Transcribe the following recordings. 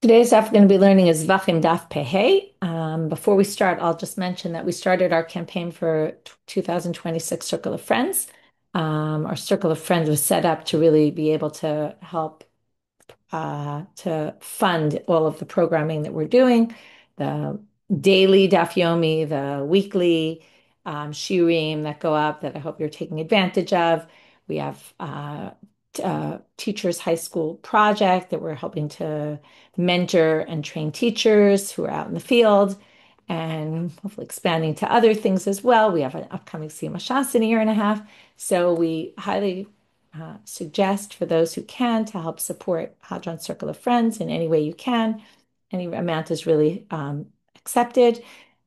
Today's daf we're going to be learning is Zevachim daf Pehei. Before we start, I'll just mention that we started our campaign for 2026 Circle of Friends. Our Circle of Friends was set up to really be able to help to fund all of the programming that we're doing, the daily daf Yomi, the weekly shiurim that go up that I hope you're taking advantage of. We have teachers high school project that we're helping to mentor and train teachers who are out in the field and hopefully expanding to other things as well. We have an upcoming Siyum Shas in a year and a half. So we highly suggest for those who can to help support Hadran Circle of Friends in any way you can. Any amount is really accepted,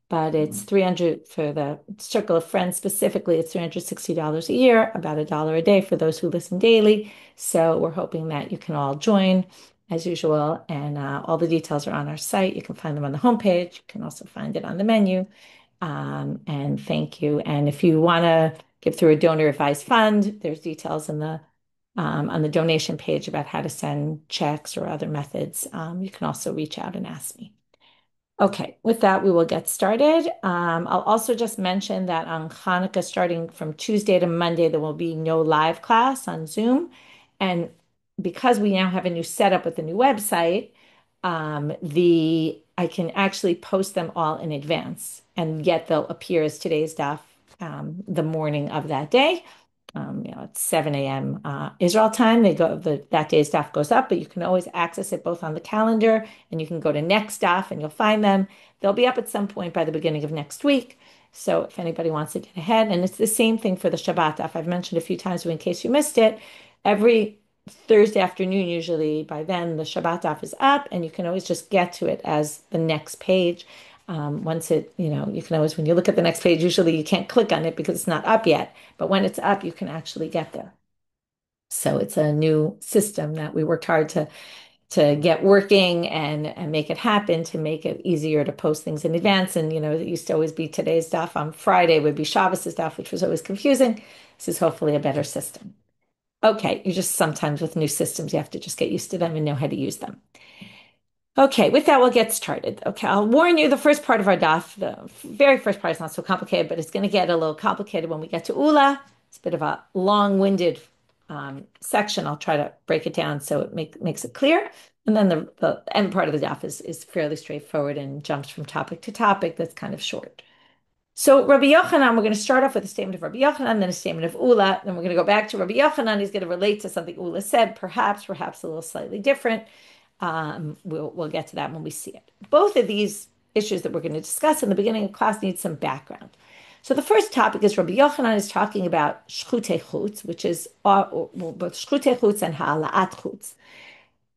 but it's 300 for the Circle of Friends specifically. It's $360 a year, about $1 a day for those who listen daily. So we're hoping that you can all join as usual, and all the details are on our site. You can find them on the homepage. You can also find it on the menu. And thank you. And if you want to give through a donor advised fund, there's details in the on the donation page about how to send checks or other methods. You can also reach out and ask me. Okay, with that, we will get started. I'll also just mention that on Hanukkah, starting from Tuesday to Monday, there will be no live class on Zoom. And because we now have a new setup with the new website, the I can actually post them all in advance, and yet they'll appear as today's daf the morning of that day. It's 7 a.m. Israel time. That day's daf goes up, but you can always access it both on the calendar and you can go to next daf and you'll find them. They'll be up at some point by the beginning of next week. So if anybody wants to get ahead, and it's the same thing for the Shabbat daf. I've mentioned a few times, but in case you missed it, every Thursday afternoon, usually by then, the Shabbat daf is up, and you can always just get to it as the next page. Once you can always, when you look at the next page, usually you can't click on it because it's not up yet. But when it's up, you can actually get there. So it's a new system that we worked hard to get working and make it happen, to make it easier to post things in advance. And it used to always be today's stuff on Friday would be Shabbos stuff, which was always confusing. This is hopefully a better system. Okay, you just sometimes with new systems, you have to just get used to them and know how to use them. Okay, with that, we'll get started. Okay, I'll warn you, the first part of our daf, the very first part is not so complicated, but it's going to get a little complicated when we get to Ula. It's a bit of a long-winded section. I'll try to break it down so it makes it clear. And then the end part of the daf is fairly straightforward and jumps from topic to topic that's kind of short. So Rabbi Yochanan, we're going to start off with a statement of Rabbi Yochanan, then a statement of Ula. Then we're going to go back to Rabbi Yochanan. He's going to relate to something Ula said, perhaps a little slightly different. We'll get to that when we see it. Both of these issues that we're going to discuss in the beginning of class need some background. So the first topic is Rabbi Yochanan is talking about shchutei chutz, which is both shchutei chutz and ha'ala'at chutz.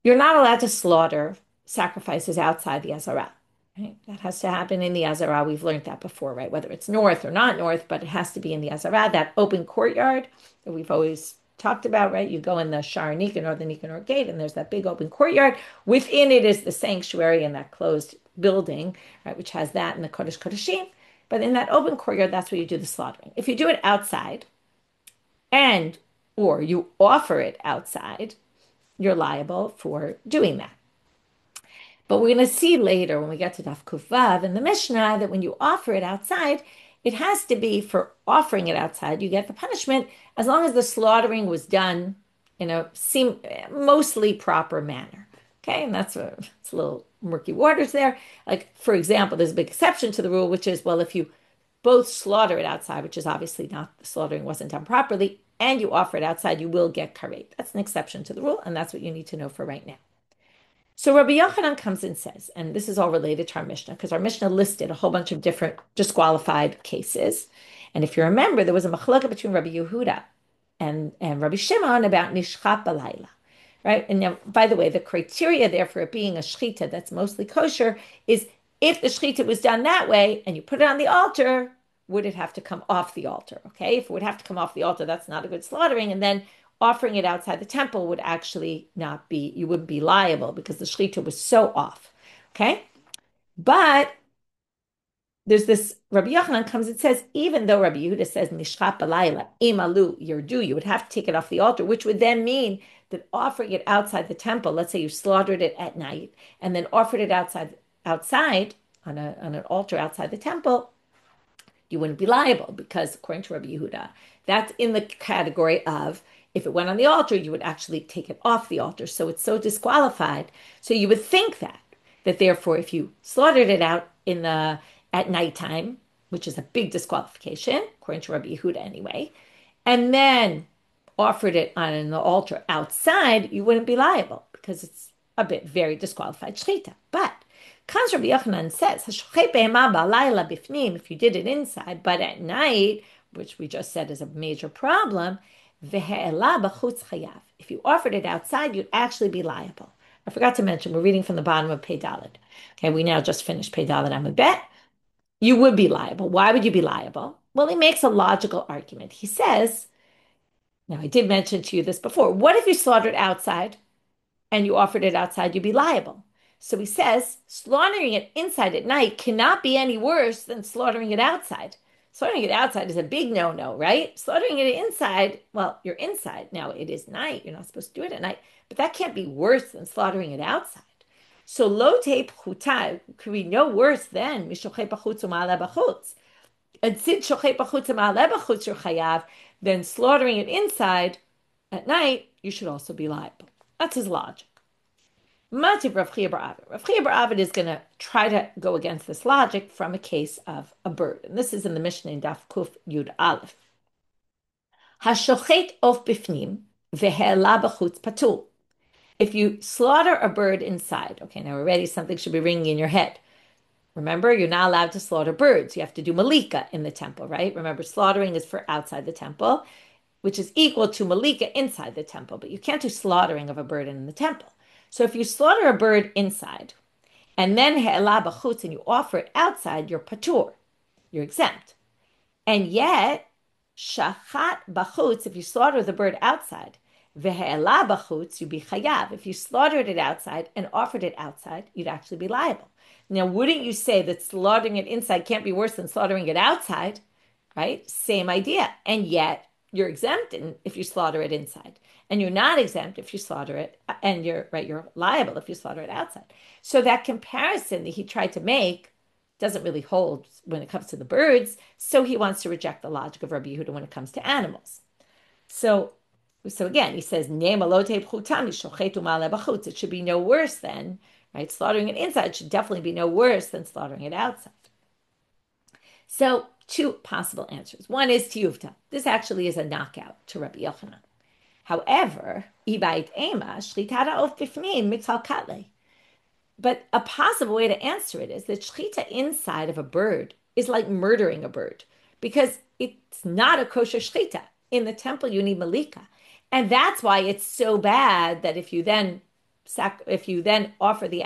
You're not allowed to slaughter sacrifices outside the Azara. Right? That has to happen in the Azara. We've learned that before, right? Whether it's north or not north, but it has to be in the Azara, that open courtyard that we've always talked about, right? You go in the Sha'ar Nikanor or the Nikanor gate, and there's that big open courtyard. Within it is the sanctuary and that closed building, right, which has that and the Kodesh Kodeshim. But in that open courtyard, that's where you do the slaughtering. If you do it outside, and or you offer it outside, you're liable for doing that. But we're going to see later when we get to Daf Kuf Vav in the Mishnah that when you offer it outside, it has to be for offering it outside. You get the punishment as long as the slaughtering was done in a mostly proper manner. Okay, and it's a little murky waters there. Like, for example, there's a big exception to the rule, which is, well, if you both slaughter it outside, which is obviously not, the slaughtering wasn't done properly, and you offer it outside, you will get karet. That's an exception to the rule, and that's what you need to know for right now. So Rabbi Yochanan comes and says, and this is all related to our Mishnah, because our Mishnah listed a whole bunch of different disqualified cases. And if you remember, there was a machlokah between Rabbi Yehuda and Rabbi Shimon about nishchat balayla, right? And now, by the way, the criteria there for it being a shechita that's mostly kosher is if the shechita was done that way and you put it on the altar, would it have to come off the altar? Okay, if it would have to come off the altar, that's not a good slaughtering. And then offering it outside the temple would actually not be, you wouldn't be liable because the shechita was so off. Okay. But there's this, Rabbi Yochanan comes and says, even though Rabbi Yehuda says, Nishchap balayla, imalu, yerdu, you would have to take it off the altar, which would then mean that offering it outside the temple, let's say you slaughtered it at night and then offered it outside on an altar outside the temple, you wouldn't be liable because according to Rabbi Yehuda, that's in the category of if it went on the altar, you would actually take it off the altar. So it's so disqualified. So you would think that therefore, if you slaughtered it out at nighttime, which is a big disqualification, according to Rabbi Yehuda anyway, and then offered it on an altar outside, you wouldn't be liable because it's a bit very disqualified shechita. But comes Rabbi Yochanan says, if you did it inside, but at night, which we just said is a major problem, if you offered it outside, you'd actually be liable. I forgot to mention, we're reading from the bottom of Pei Dalet. Okay, we now just finished Pei Dalet Amud Bet. You would be liable. Why would you be liable? Well, he makes a logical argument. He says, now I did mention to you this before, what if you slaughtered outside and you offered it outside, you'd be liable. So he says, slaughtering it inside at night cannot be any worse than slaughtering it outside. Slaughtering it outside is a big no-no, right? Slaughtering it inside, well, you're inside. Now, it is night. You're not supposed to do it at night. But that can't be worse than slaughtering it outside. So lo te pchuta could be no worse than mishochei b'chutz u'ma'aleh b'chutz. And since shochei b'chutz u'ma'aleh b'chutz you're chayav, then slaughtering it inside at night, you should also be liable. That's his logic. Mativ Rav Chiya bar Avin. Rav Chiya bar Avin is going to try to go against this logic from a case of a bird. And this is in the Mishnah in Daf Kuf Yud Aleph. Hashochet of bifnim ve'he'ela b'chutz patur. If you slaughter a bird inside, okay, now already something should be ringing in your head. Remember, you're not allowed to slaughter birds. You have to do melika in the temple, right? Remember, slaughtering is for outside the temple, which is equal to melika inside the temple, but you can't do slaughtering of a bird in the temple. So if you slaughter a bird inside, and then he'ela b'chutz, and you offer it outside, you're patur, you're exempt. And yet, shachat b'chutz, if you slaughter the bird outside, ve'he'ela b'chutz, you'd be chayav. If you slaughtered it outside and offered it outside, you'd actually be liable. Now, wouldn't you say that slaughtering it inside can't be worse than slaughtering it outside, right? Same idea. And yet, you're exempt if you slaughter it inside. And you're not exempt if you slaughter it, and you're liable if you slaughter it outside. So that comparison that he tried to make doesn't really hold when it comes to the birds. So he wants to reject the logic of Rabbi Yehuda when it comes to animals. So again, he says, it should be no worse than, right? Slaughtering it inside should definitely be no worse than slaughtering it outside. So two possible answers. One is tiyuvta. This actually is a knockout to Rabbi Yochanan. However, but a possible way to answer it is that shechita inside of a bird is like murdering a bird because it's not a kosher shechita. In the temple, you need melika. And that's why it's so bad that if you then offer the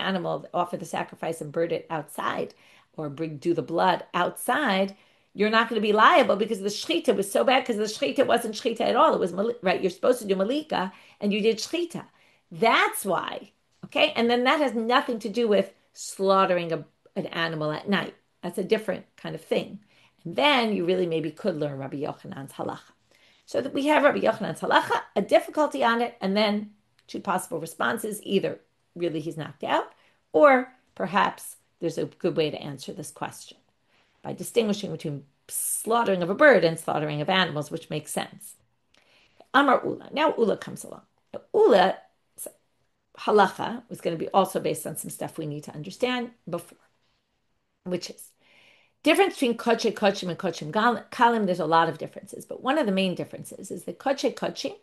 sacrifice and burn it outside or do the blood outside, you're not going to be liable because the shechita was so bad because the shechita wasn't shechita at all. It was, right, you're supposed to do melika and you did shechita. That's why, okay? And then that has nothing to do with slaughtering an animal at night. That's a different kind of thing. And then you really maybe could learn Rabbi Yochanan's halacha. So that we have Rabbi Yochanan's halacha, a difficulty on it, and then two possible responses. Either really he's knocked out, or perhaps there's a good way to answer this question by distinguishing between slaughtering of a bird and slaughtering of animals, which makes sense. Amar Ula. Now Ula comes along. Now, Ula halacha was going to be also based on some stuff we need to understand before, which is difference between kodshe kodshim and kodshim kalim. There's a lot of differences, but one of the main differences is that kodshe kodshim,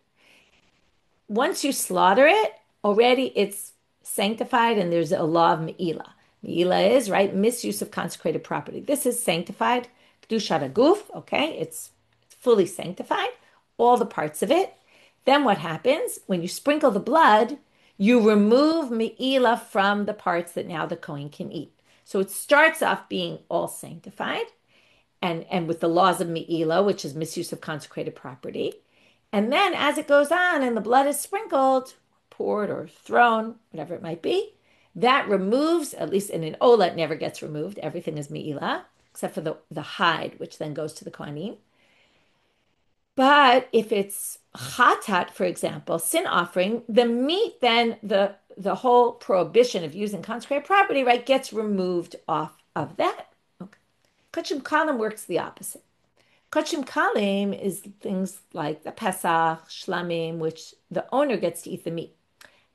once you slaughter it, already it's sanctified and there's a law of me'ila. Me'ila is, right, misuse of consecrated property. This is sanctified. Kedushat haguf, okay, it's fully sanctified, all the parts of it. Then what happens? When you sprinkle the blood, you remove me'ila from the parts that now the Kohen can eat. So it starts off being all sanctified and with the laws of me'ila, which is misuse of consecrated property. And then as it goes on and the blood is sprinkled, poured or thrown, whatever it might be, that removes, at least in an ola, it never gets removed. Everything is me'ila. except for the hide, which then goes to the kohanim. But if it's chatat, for example, sin offering, the meat, then the whole prohibition of using consecrated property, right, gets removed off of that. Okay. Kachim kalim works the opposite. Kachim kalim is things like the Pesach, shlamim, which the owner gets to eat the meat.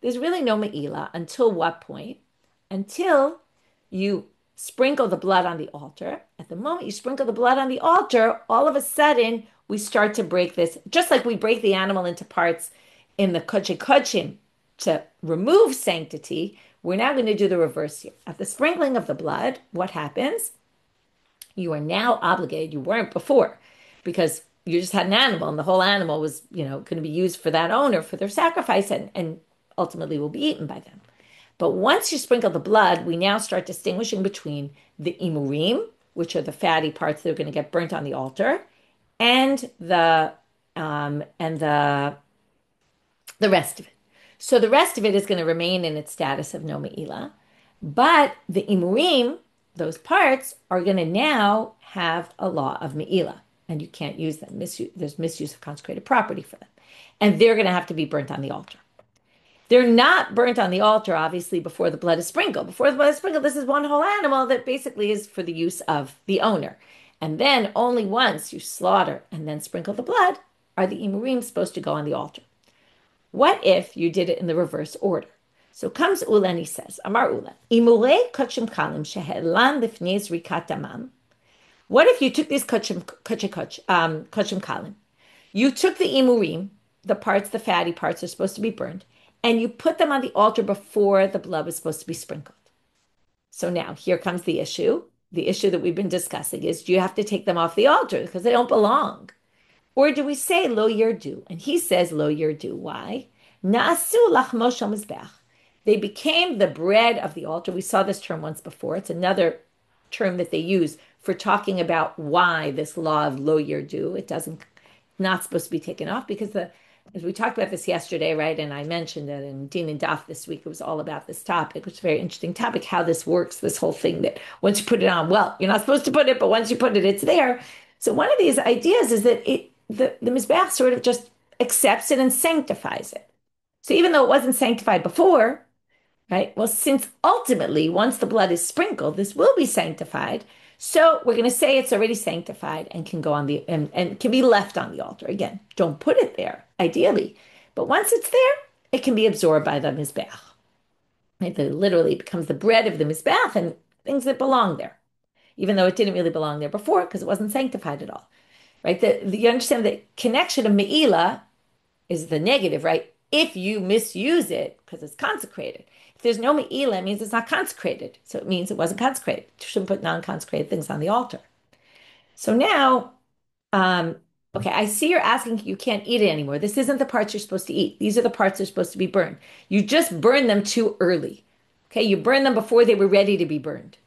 There's really no me'ila until what point? Until you sprinkle the blood on the altar. At the moment you sprinkle the blood on the altar, all of a sudden we start to break this, just like we break the animal into parts in the kodesh kodeshim to remove sanctity. We're now going to do the reverse here. At the sprinkling of the blood, what happens? You are now obligated, you weren't before, because you just had an animal and the whole animal was, going to be used for that owner for their sacrifice and ultimately will be eaten by them. But once you sprinkle the blood, we now start distinguishing between the imurim, which are the fatty parts that are going to get burnt on the altar, and the rest of it. So the rest of it is going to remain in its status of no me'ila, but the imurim, those parts, are going to now have a law of me'ila, and you can't use them. There's misuse of consecrated property for them, and they're going to have to be burnt on the altar. They're not burnt on the altar, obviously, before the blood is sprinkled. Before the blood is sprinkled, this is one whole animal that basically is for the use of the owner. And then only once you slaughter and then sprinkle the blood are the imurim supposed to go on the altar. What if you did it in the reverse order? So comes Ula and he says, Amar Ula, imurei kachim kalim shehelan lifnei zrikat damam. What if you took these kachim kalim? You took the imurim, the parts, the fatty parts are supposed to be burned, and you put them on the altar before the blood was supposed to be sprinkled. So now here comes the issue. The issue that we've been discussing is, do you have to take them off the altar because they don't belong? Or do we say lo yirdu? And he says lo yirdu. Why? Na'asu lachmo shel mizbech. They became the bread of the altar. We saw this term once before. It's another term that they use for talking about why this law of lo yirdu, not supposed to be taken off, because as we talked about this yesterday, right? And I mentioned that in Din and Daf this week, it was all about this topic, which is a very interesting topic, how this works, this whole thing that once you put it on, well, you're not supposed to put it, but once you put it, it's there. So one of these ideas is that the Mizbeach sort of just accepts it and sanctifies it. So even though it wasn't sanctified before, right? Well, since ultimately, once the blood is sprinkled, this will be sanctified. So we're going to say it's already sanctified and can go on and can be left on the altar. Again, don't put it there, ideally. But once it's there, it can be absorbed by the Mizbeach. Right? It literally becomes the bread of the Mizbeach and things that belong there, even though it didn't really belong there before because it wasn't sanctified at all. Right? You understand the connection of Me'ila is the negative, right? If you misuse it because it's consecrated. If there's no me'ila, it means it's not consecrated. So it means it wasn't consecrated. You shouldn't put non-consecrated things on the altar. So now, okay, I see you're asking, you can't eat it anymore. This isn't the parts you're supposed to eat. These are the parts that are supposed to be burned. You just burned them too early. Okay, you burned them before they were ready to be burned.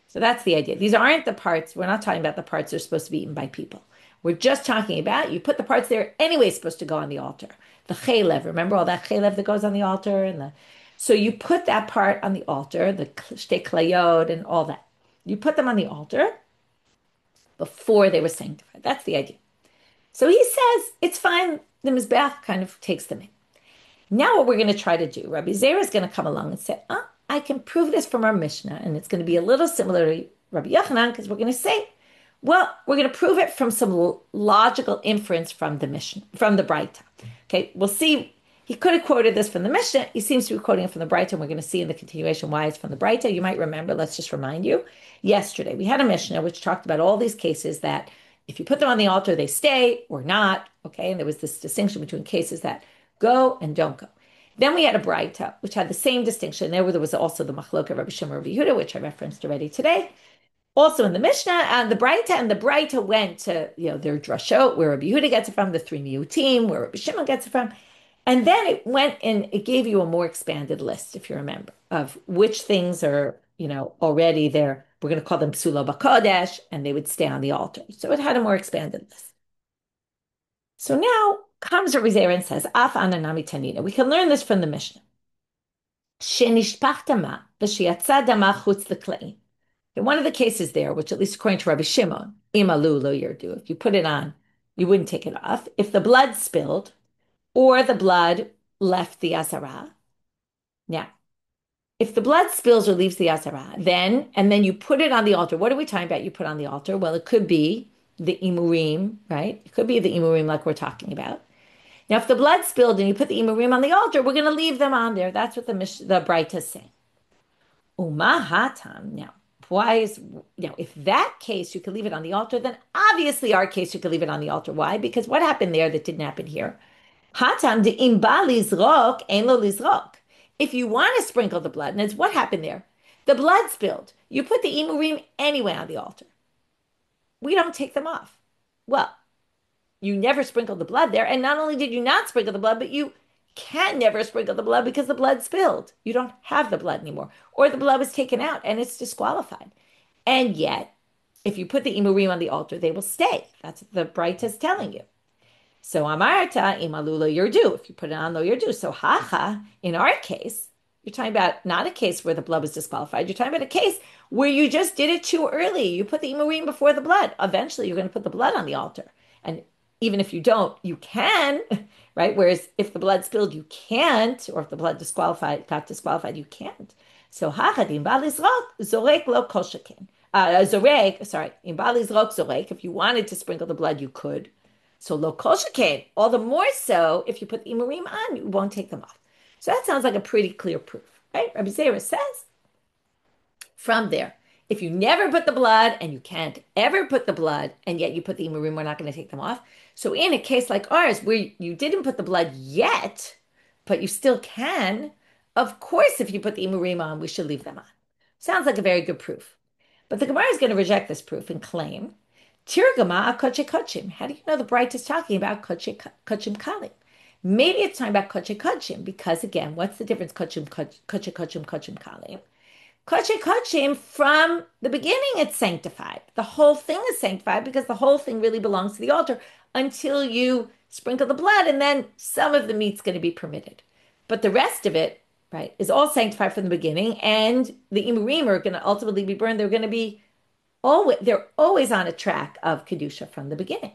So that's the idea. These aren't the parts, we're not talking about the parts that are supposed to be eaten by people. We're just talking about, you put the parts there anyway supposed to go on the altar. The chaylev, remember all that chaylev that goes on the altar? So you put that part on the altar, the shtei klayot and all that. You put them on the altar before they were sanctified. That's the idea. So he says, it's fine. The Mizbeach kind of takes them in. Now what we're going to try to do, Rabbi Zera is going to come along and say, I can prove this from our Mishnah, and it's going to be a little similar to Rabbi Yochanan, because we're going to say, well, we're going to prove it from some logical inference from the Mishnah, from the Braita. Okay, we'll see. He could have quoted this from the Mishnah. He seems to be quoting it from the Braita, and we're going to see in the continuation why it's from the Braita. You might remember, let's just remind you, yesterday we had a Mishnah which talked about all these cases that if you put them on the altar, they stay or not. Okay, and there was this distinction between cases that go and don't go. Then we had a Braita, which had the same distinction. There was also the Machloka of Rabbi Shimon and Rabbi Yehuda, which I referenced already today. Also in the Mishnah, and the Braita went to, their drashot, where Rabbi Yehuda gets it from, the three miyutim, where Rabbi Shimon gets it from. And then it went and it gave you a more expanded list, if you remember, of which things are, already there. We're going to call them psulo b'kodesh, and they would stay on the altar. So it had a more expanded list. So now comes Rabbi Zera and says, Af ananami tanina. We can learn this from the Mishnah. Shenishpach dama v'sheyatza dama chutz l'klein. In one of the cases there, which at least according to Rabbi Shimon, imalu lo yirdu, if you put it on, you wouldn't take it off. If the blood spilled or the blood left the Azara. Now, if the blood spills or leaves the Azara, then you put it on the altar. What are we talking about? You put on the altar. Well, it could be the imurim, right? It could be the imurim like we're talking about. Now, if the blood spilled and you put the imurim on the altar, we're going to leave them on there. That's what the Braita is saying. Umahatam. Now, why is if that case you could leave it on the altar, then obviously our case you could leave it on the altar. Why? Because what happened there that didn't happen here? Hatam de imba lizrok ein lo lizrok. If you want to sprinkle the blood, and it's what happened there, the blood spilled. You put the imurim anyway on the altar. We don't take them off. Well, you never sprinkled the blood there, and not only did you not sprinkle the blood, but you can never sprinkle the blood because the blood spilled. You don't have the blood anymore, or the blood was taken out and it's disqualified. And yet, if you put the imurim on the altar, they will stay. That's what the Braita is telling you. So amarta imalu lo yirdu. If you put it on lo yirdu. So hacha, in our case, you're talking about not a case where the blood was disqualified. You're talking about a case where you just did it too early. You put the imurim before the blood. Eventually, you're going to put the blood on the altar. And even if you don't, you can, right? Whereas if the blood spilled, you can't, or if the blood got disqualified, you can't. So hachadim balizrok zorek lo koshakin. Zorek, sorry, in balizrok zorek. If you wanted to sprinkle the blood, you could. So lo koshakin. All the more so if you put the imurim on, you won't take them off. So that sounds like a pretty clear proof, right? Rabbi Zera says from there, if you never put the blood and you can't ever put the blood and yet you put the imurim, we're not going to take them off. So in a case like ours where you didn't put the blood yet, but you still can, of course, if you put the imurim on, we should leave them on. Sounds like a very good proof. But the Gemara is going to reject this proof and claim, Tirgama koche kochim. How do you know the Bright is talking about koche kochim kalim? Maybe it's talking about koche kochim because, again, what's the difference koche kochim kalim? Koche kochim, from the beginning, it's sanctified. The whole thing is sanctified because the whole thing really belongs to the altar until you sprinkle the blood, and then some of the meat's going to be permitted. But the rest of it, right, is all sanctified from the beginning, and the imurim are going to ultimately be burned. They're always on a track of kedusha from the beginning.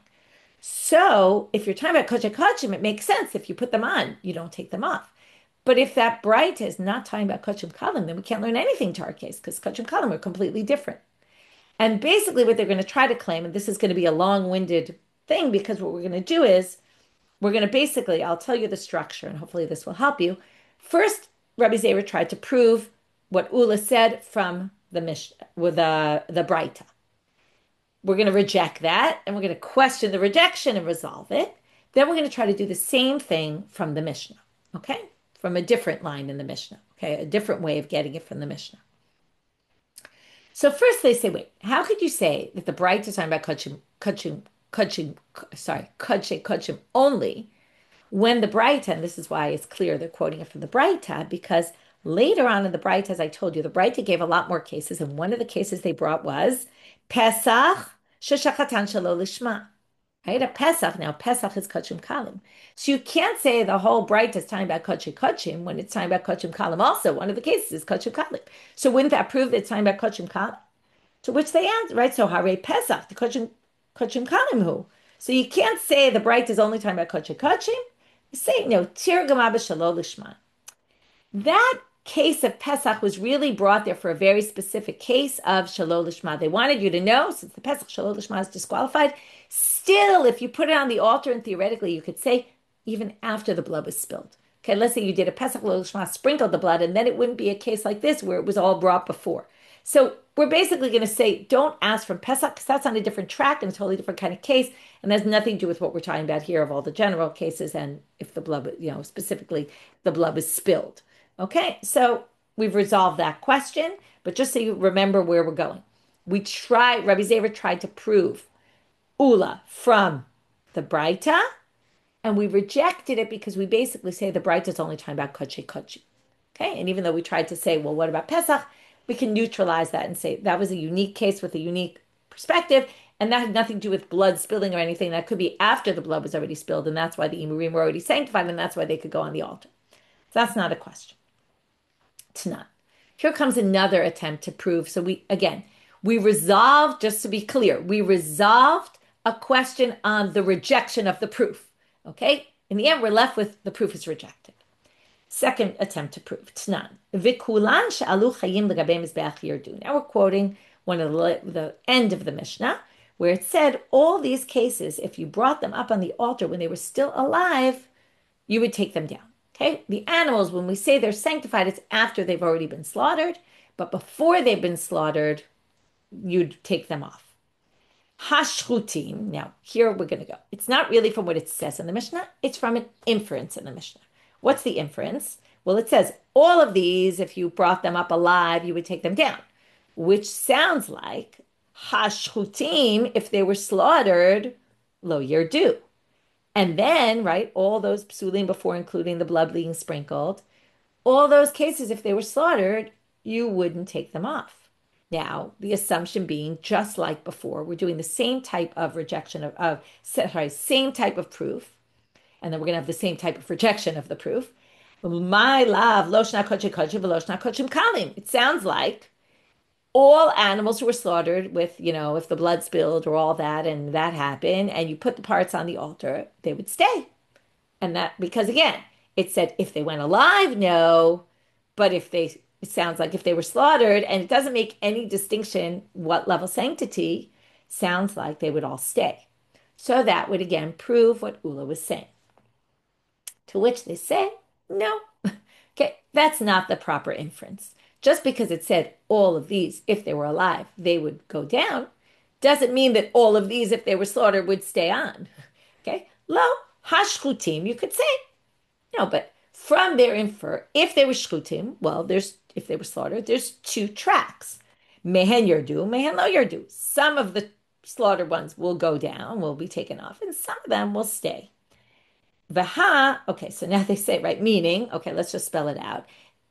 So if you're talking about koche kochim, it makes sense. If you put them on, you don't take them off. But if that Braita is not talking about kochim kalim, then we can't learn anything to our case because kochim kalim are completely different. And basically what they're going to try to claim, and this is going to be a long-winded thing because what we're going to do is we're going to basically, I'll tell you the structure and hopefully this will help you. First, Rabbi Zera tried to prove what Ula said from the Mishnah, with the Braita. We're going to reject that and we're going to question the rejection and resolve it. Then we're going to try to do the same thing from the Mishnah, okay? From a different line in the Mishnah, okay? A different way of getting it from the Mishnah. So first they say, wait, how could you say that the Braita is talking about kochim only when the Braita, and this is why it's clear they're quoting it from the Braita, because later on in the Braita, as I told you, the Braita gave a lot more cases, and one of the cases they brought was Pesach sheshachatan shelo lishma. Right? A Pesach, now Pesach is kochim kalim. So you can't say the whole Braita is talking about kochim when it's talking about kochim kalim also. One of the cases is kochim kalim. So wouldn't that prove that it's talking about kochim kalim? To which they answer, right? So Hare Pesach, the kochim kalim who? So you can't say the Braita is only talking about kochim. You say, no, tirgama b'shelo lishma. That case of Pesach was really brought there for a very specific case of shelo lishma. They wanted you to know, since the Pesach shelo lishma is disqualified, still, if you put it on the altar, and theoretically you could say, even after the blood was spilled. Okay, let's say you did a Pesach shelo lishma, sprinkled the blood, and then it wouldn't be a case like this where it was all brought before. So we're basically going to say, don't ask from Pesach, because that's on a different track and a totally different kind of case, and has nothing to do with what we're talking about here of all the general cases, and if the blood, specifically the blood was spilled. Okay, so we've resolved that question, but just so you remember where we're going. Rabbi Zera tried to prove Ula from the Braita, and we rejected it because we basically say the Braita is only talking about kochim. Okay, and even though we tried to say, well, what about Pesach? We can neutralize that and say that was a unique case with a unique perspective, and that had nothing to do with blood spilling or anything. That could be after the blood was already spilled, and that's why the imurim were already sanctified, and that's why they could go on the altar. So that's not a question. It's not. Here comes another attempt to prove. So We resolved, just to be clear, we resolved a question on the rejection of the proof. Okay? In the end, we're left with the proof is rejected. Second attempt to prove. Tnan. V'kulan she'alu chayim l'gabei mizbeach yirdu. Now we're quoting one of the end of the Mishnah, where it said all these cases, if you brought them up on the altar when they were still alive, you would take them down. Okay? The animals, when we say they're sanctified, it's after they've already been slaughtered, but before they've been slaughtered, you'd take them off. Hashchutim. Now, here we're going to go. It's not really from what it says in the Mishnah. It's from an inference in the Mishnah. What's the inference? Well, it says all of these, if you brought them up alive, you would take them down, which sounds like hashchutim, if they were slaughtered, lo yerdu. And then, right, all those psulim before, including the blood being sprinkled, all those cases, if they were slaughtered, you wouldn't take them off. Now, the assumption being, just like before, we're doing the same type of rejection same type of proof, and then we're going to have the same type of rejection of the proof. My love, it sounds like all animals who were slaughtered with, if the blood spilled or all that, and that happened, and you put the parts on the altar, they would stay. And that, because again, it said if they went alive, no, but it sounds like if they were slaughtered, and it doesn't make any distinction what level sanctity, sounds like they would all stay. So that would again prove what Ula was saying. To which they say, no. Okay, that's not the proper inference. Just because it said all of these, if they were alive, they would go down, doesn't mean that all of these, if they were slaughtered, would stay on. Okay, lo, hashchutim, you could say. No, but from there infer, if they were shchutim, well, if they were slaughtered, there's two tracks. Mehen yerdu, mehen lo yerdu. Some of the slaughtered ones will go down, will be taken off, and some of them will stay. Okay, so now they say, right, meaning, okay, let's just spell it out.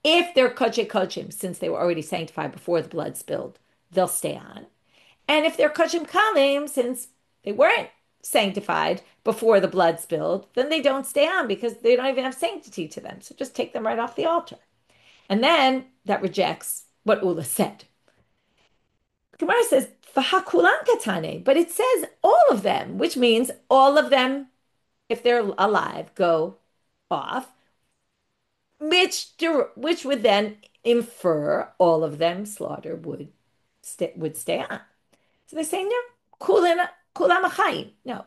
If they're koche kochim, since they were already sanctified before the blood spilled, they'll stay on. And if they're kochim kalim, since they weren't sanctified before the blood spilled, then they don't stay on because they don't even have sanctity to them. So just take them right off the altar. And then that rejects what Ula said. Gemara says, V'hakulan katane, but it says all of them, which means all of them, if they're alive, go off, which would then infer all of them slaughtered would stay on. So they're saying no, kulam achayim. No,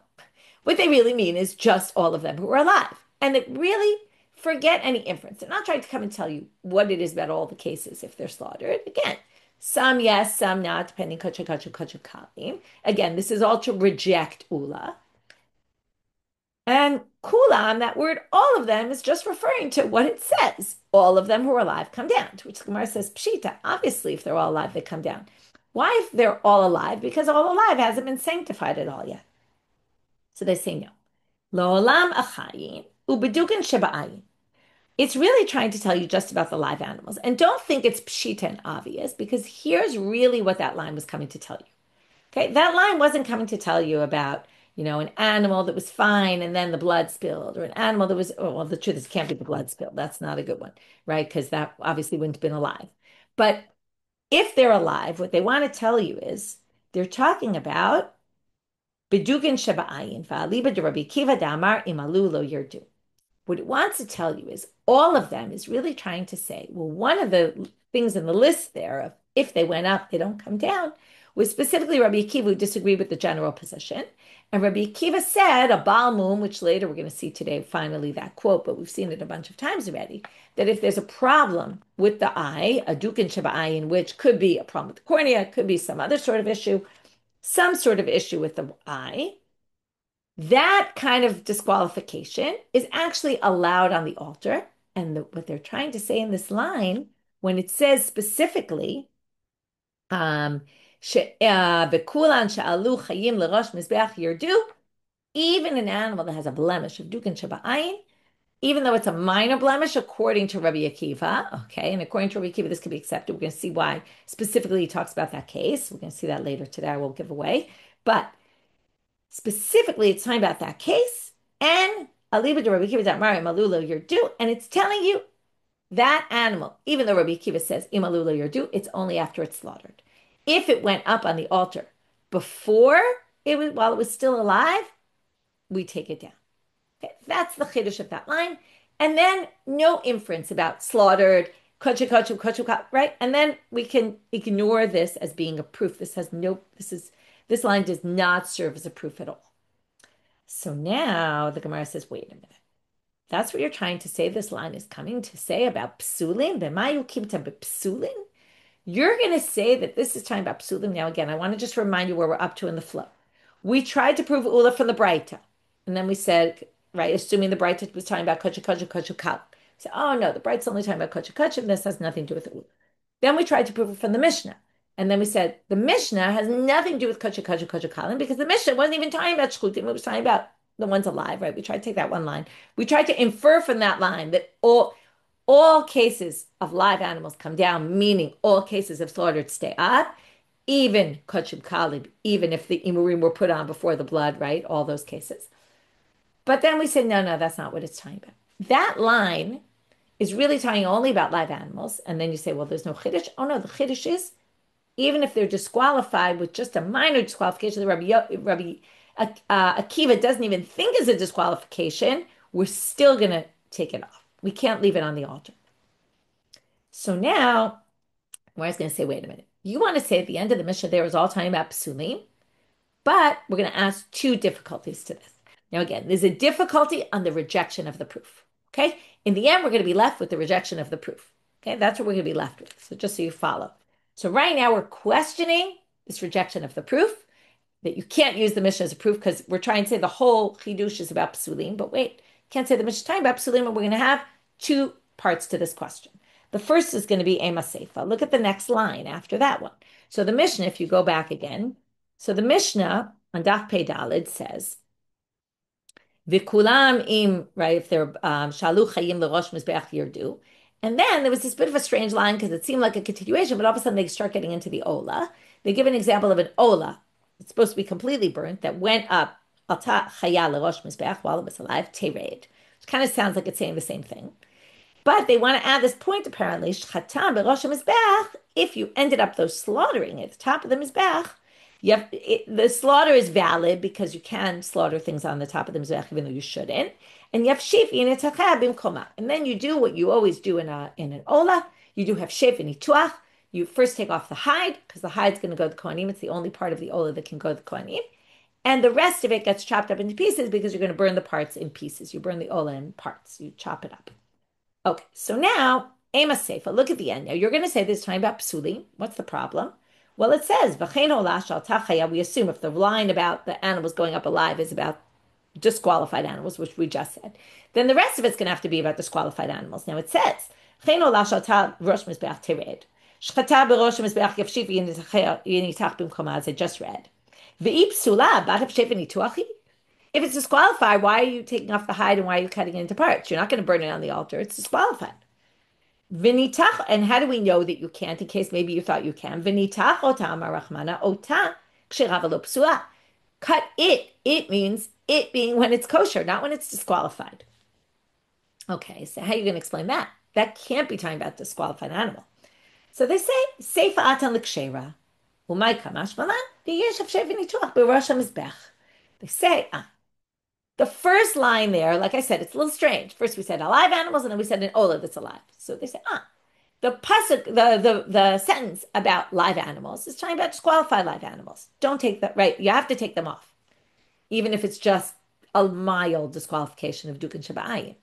what they really mean is just all of them who are alive, and that really forget any inference. They're not trying to come and tell you what it is about all the cases if they're slaughtered. Again, some yes, some not, depending kalim. Again, this is all to reject Ula. And kulam, that word, all of them, is just referring to what it says. All of them who are alive come down. To which the Gemara says, pshita, obviously if they're all alive, they come down. Why if they're all alive? Because all alive hasn't been sanctified at all yet. So they say no. Lo'olam achayim ubedukin sheba'ayim. It's really trying to tell you just about the live animals. And don't think it's pshita and obvious, because here's really what that line was coming to tell you. Okay, that line wasn't coming to tell you about an animal that was fine and then the blood spilled, or an animal that was, oh, well, the truth is it can't be the blood spilled. That's not a good one, right? Because that obviously wouldn't have been alive. But if they're alive, what they want to tell you is they're talking about Bidugin Shaba'ayin, Fa'aliba de Rabbi Kiva Damar Imalu Lo Yerdu. What it wants to tell you is all of them is really trying to say, well, one of the things in the list there of if they went up, they don't come down, was specifically Rabbi Akiva, who disagreed with the general position. And Rabbi Akiva said, a Balmum, which later we're going to see today, finally that quote, but we've seen it a bunch of times already, that if there's a problem with the eye, a dukin shaba'ayin, which could be a problem with the cornea, could be some other sort of issue, some sort of issue with the eye, that kind of disqualification is actually allowed on the altar. And what they're trying to say in this line, when it says specifically, even an animal that has a blemish of dukin shaba'ayin, even though it's a minor blemish, according to Rabbi Akiva, okay, and according to Rabbi Akiva, this could be accepted. We're going to see why specifically he talks about that case. We're going to see that later today. I will give away. But specifically, it's talking about that case, and Aliba de Rabbi Akiva Damari Malulo Yerdu, and it's telling you that animal, even though Rabbi Akiva says Imalulo Yerdu, it's only after it's slaughtered. If it went up on the altar before while it was still alive, we take it down. Okay, that's the chiddush of that line. And then no inference about slaughtered, right? And then we can ignore this as being a proof. This line does not serve as a proof at all. So now the Gemara says, wait a minute. That's what you're trying to say this line is coming to say about psulim? B'mayu kimta b'psulim? You're going to say that this is talking about psulim. Now, again, I want to just remind you where we're up to in the flow. We tried to prove ula from the Braita. And then we said, right, assuming the Braita was talking about kochu kal. So, oh no, the Braita's only talking about kochu, and this has nothing to do with ula. Then we tried to prove it from the Mishnah. And then we said, the Mishnah has nothing to do with kochu kal, because the Mishnah wasn't even talking about shchutim. It was talking about the ones alive, right? We tried to take that one line. We tried to infer from that line that all cases of live animals come down, meaning all cases of slaughtered stay up, even kochub kalib, even if the imurim were put on before the blood, right? All those cases. But then we said, no, that's not what it's talking about. That line is really talking only about live animals. And then you say, well, there's no chiddush. Oh no, the chiddush is, even if they're disqualified with just a minor disqualification, the Rabbi Akiva doesn't even think is a disqualification, we're still going to take it off. We can't leave it on the altar. So now, I was going to say, wait a minute. You want to say at the end of the Mishnah there was all talking about psulim, but we're going to ask two difficulties to this. Now, again, there's a difficulty on the rejection of the proof. Okay? In the end, we're going to be left with the rejection of the proof. Okay? That's what we're going to be left with. So just so you follow. So right now, we're questioning this rejection of the proof, that you can't use the Mishnah as a proof because we're trying to say the whole chidush is about psulim, but wait, can't say the Mishnah is talking about psulim, and we're going to have two parts to this question. The first is going to be ema seifa. Look at the next line after that one. So the Mishnah, if you go back again, so the Mishnah on Daf Pei Dalid says, "V'kulam im," right? If they're shalu chayim lerosh mizbeach yirdu, and then there was this bit of a strange line because it seemed like a continuation, but all of a sudden they start getting into the ola. They give an example of an ola. It's supposed to be completely burnt that went up alta chaya lerosh mizbeach while it was alive tered. Which kind of sounds like it's saying the same thing. But they want to add this point, apparently, shchatam berosh mizbeach, if you ended up, though, slaughtering at the top of the mizbeach, the slaughter is valid because you can slaughter things on the top of the mizbeach even though you shouldn't. And you have shef inetachah bimkoma. And then you do what you always do in an ola. You do have shef inituach. You first take off the hide because the hide's going to go to the kohanim. It's the only part of the ola that can go to the kohanim. And the rest of it gets chopped up into pieces because you're going to burn the parts in pieces. You burn the ola in parts. You chop it up. Okay, so now, ema seifa, look at the end. Now, you're going to say this time about psulim. What's the problem? Well, it says, v'chein olash al tachaya. We assume if the line about the animals going up alive is about disqualified animals, which we just said, then the rest of it's going to have to be about disqualified animals. Now, it says, v'chein olash al ta rosh mizbeach tered. Shchata berosh mizbeach yafshif yinitach bimkoma, as I just read. V'i psula, bat of shef nituachi. If it's disqualified, why are you taking off the hide and why are you cutting it into parts? You're not going to burn it on the altar. It's disqualified. Vinitach, and how do we know that you can't, in case maybe you thought you can? Vinitach otam arachmana ota kshirav psua. Cut it. It means it being when it's kosher, not when it's disqualified. Okay, so how are you going to explain that? That can't be talking about disqualified animal. So they say, seifa atan l'kshera. Umay kamash malan, v'yeshav shevinituach b'rosh hamizbech. They say, the first line there, like I said, it's a little strange. First we said alive animals, and then we said an ola that's alive. So they say, the pasuk, the sentence about live animals is talking about disqualified live animals. Don't take that, right? You have to take them off, even if it's just a mild disqualification of dukan shaba'ayin.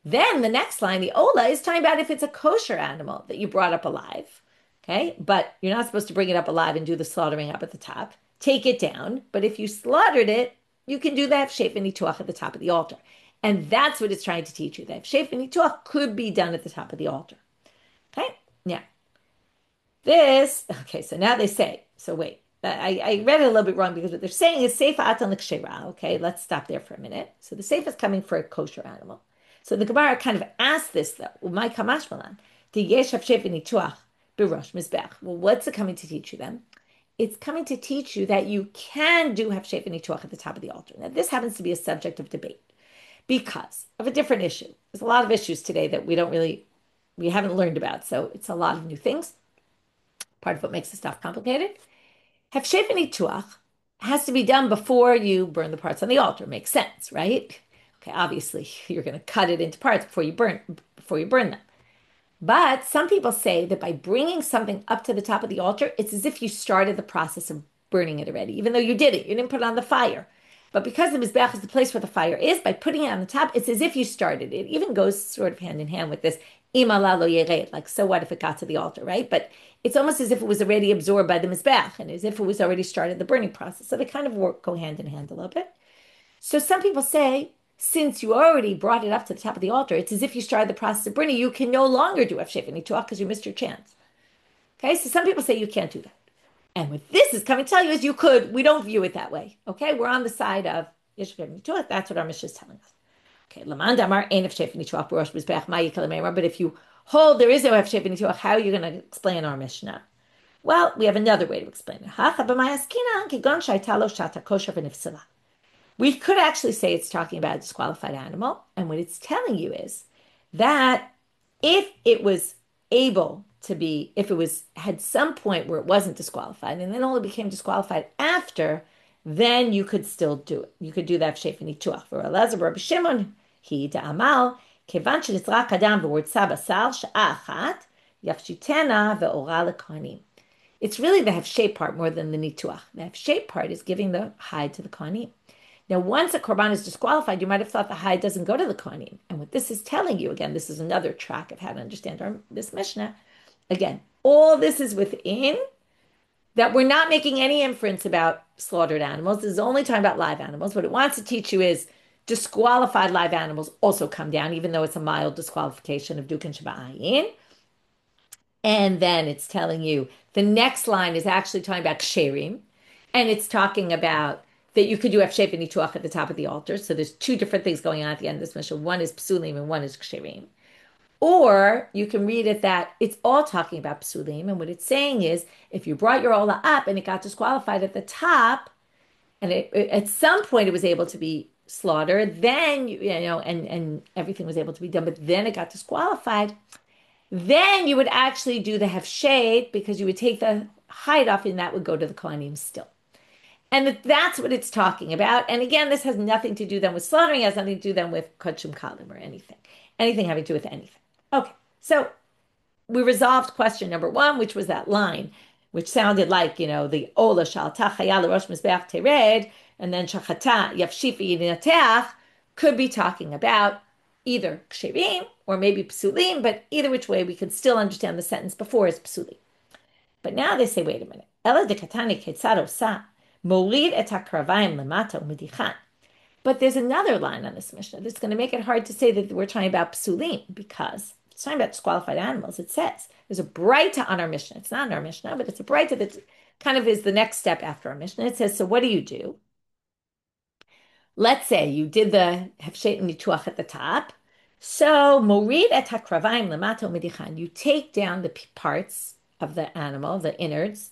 Then the next line, the ola, is talking about if it's a kosher animal that you brought up alive, okay? But you're not supposed to bring it up alive and do the slaughtering up at the top. Take it down. But if you slaughtered it, you can do that shef nituach at the top of the altar. And that's what it's trying to teach you. That shef nituach could be done at the top of the altar. Okay? Now, so now they say, so wait, I read it a little bit wrong because what they're saying is seifa atan l'kshera. Okay, let's stop there for a minute. So the seifa is coming for a kosher animal. So the Gemara kind of asked this though, umay kamash malan, to yeshav shef nituach b'rosh mizbech. Well, what's it coming to teach you then? It's coming to teach you that you can do have shef nituach at the top of the altar. Now, this happens to be a subject of debate because of a different issue. There's a lot of issues today that we haven't learned about. So it's a lot of new things. part of what makes the stuff complicated. Hefshei v'nituach has to be done before you burn the parts on the altar. Makes sense, right? Okay, obviously you're going to cut it into parts before you burn them. But some people say that by bringing something up to the top of the altar, it's as if you started the process of burning it already, even though you did it. You didn't put it on the fire. But because the Mizbeach is the place where the fire is, by putting it on the top, it's as if you started it. It even goes sort of hand in hand with this, imala lo yered, like, so what if it got to the altar, right? But it's almost as if it was already absorbed by the Mizbeach and as if it was already started the burning process. So they kind of go hand in hand a little bit. So some people say, since you already brought it up to the top of the altar, it's as if you started the process of burning. You can no longer do Hefshei v'nituach because you missed your chance. Okay, so some people say you can't do that. And what this is coming to tell you is you could. We don't view it that way. Okay, we're on the side of Hefshei v'nituach. That's what our Mishnah is telling us. Okay, Laman damar ein Hefshei v'nituach b'rosh mizbeach ma yikal meimar. But if you hold there is no Hefshei v'nituach, how are you going to explain our Mishnah? Well, we have another way to explain it. Hacha b'mayaskina kigon shaitalo shata kosher v'nifsala. We could actually say it's talking about a disqualified animal. And what it's telling you is that if it was able to be, if it was had some point where it wasn't disqualified and then only became disqualified after, then you could still do it. You could do that Hefshei v'nituach. For Elazar Rabbi Shimon, he da'amal, kevan shenitzrak adam v'urtza basar sha'a achat, yafshitena ve'ora lekohanim. It's really the Hefshei part more than the nituach. The Hefshei part is giving the hide to the kohanim. Now, once a korban is disqualified, you might have thought the hide doesn't go to the kohanim. And what this is telling you, again, this is another track of how to understand this Mishnah. Again, all this is within that we're not making any inference about slaughtered animals. This is only talking about live animals. What it wants to teach you is disqualified live animals also come down, even though it's a mild disqualification of dukin shaba'ayin. And then it's telling you the next line is actually talking about ksherim, and it's talking about that you could do Hefshei v'nituach at the top of the altar. So there's two different things going on at the end of this Mishnah. One is psulim and one is ksherim. Or you can read it that it's all talking about psulim, and what it's saying is if you brought your olah up and it got disqualified at the top, and at some point it was able to be slaughtered, then and everything was able to be done, but then it got disqualified. Then you would actually do the hefshed because you would take the hide off, and that would go to the kohanim still. And that's what it's talking about. And again, this has nothing to do then with slaughtering. It has nothing to do then with kodshim kalim or anything having to do with anything. Okay, so we resolved question number one, which was that line, which sounded like, the ola shalta chaya l'rosh mizbeach tered, and then shachata yafshifi yinateach could be talking about either ksherim or maybe psulim, but either which way we can still understand the sentence before is psulim. But now they say, wait a minute. Ela de katani ketzad osa morid et hakravayim lemata umidichan. But there's another line on this Mishnah that's going to make it hard to say that we're talking about psulim, because it's talking about disqualified animals. It says there's a braita on our Mishnah. It's not in our Mishnah, but it's a braita that kind of is the next step after our Mishnah. It says, so what do? Let's say you did the hefshet nituach at the top. So morid et hakravayim lemato midichan. You take down the parts of the animal, the innards,